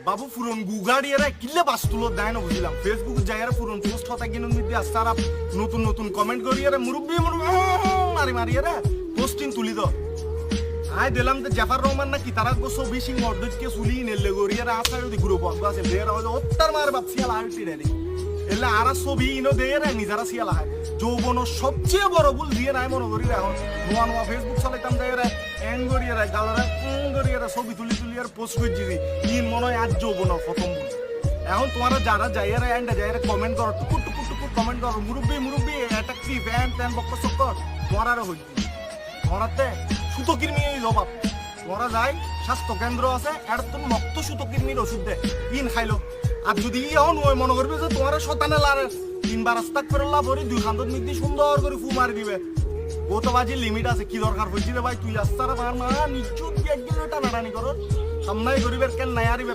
বাবু ফুরন গুগাড়িয়ারা কিল্লে বাস তুলো দেয় না বুঝলাম ফেসবুকে যাইয়ারা ফুরন পোস্ট হতা কিনুন মিদি আসারা নতুন নতুন কমেন্ট করিয়ারা মুরব্বি মারি মারিয়ারা পোস্টিং তুলি দ আই দিলাম যে জাফর রহমান না কি তারা গো ছবি সিং মর্দকে সুলি নেলে গরিয়ারা আসা যদি গ্রুপ আছে বের হয় ওত্তর মার বাপসিয়াল আইটি রে এলে আর ছবি ইনো দেয় রে নিজারা সিয়াল হয় যৌবন সবচেয়ে বড় ভুল দিয়ে নাই মনে করি এখন নোয়া নোয়া ফেসবুক চালাইতাম দেয় রে এন গরিয়ারা গালরা গরিয়ারা ছবি তুলি তুলি আর পোস্ট করে দিবি ইন মনে হয় আজ যৌবন প্রথম ভুল এখন তোমারা যারা যাইয়ারা এন্ডা যাইয়ারা কমেন্ট করো টুকুর টুকুর টুকুর কমেন্ট করো মুরব্বি অ্যাট্রাকটিভ ফ্যান ফ্যান বক্ক চক্কর তোমার হইতি তোমারাতে সুতো কিরমি জবাব তোমরা যাই স্বাস্থ্য কেন্দ্র আছে আর তুমি মক্ত সুতো কিরমির ওষুধ দে ইন খাইলো আর যদি ইও নয় মনে করবে যে তোমার শতানে লারে 3 বার আস্তাগফিরুল্লাহ পড়ি 2 খান্দত মিদি সুন্দর করে ফু মারি দিবে ও তো বাজি লিমিট আছে কি দরকার হইছে রে ভাই তুই আস্তারা মার না নিচুত একদিন টানাটানি করো সামনাই গরিবের কেন নাই আরিবের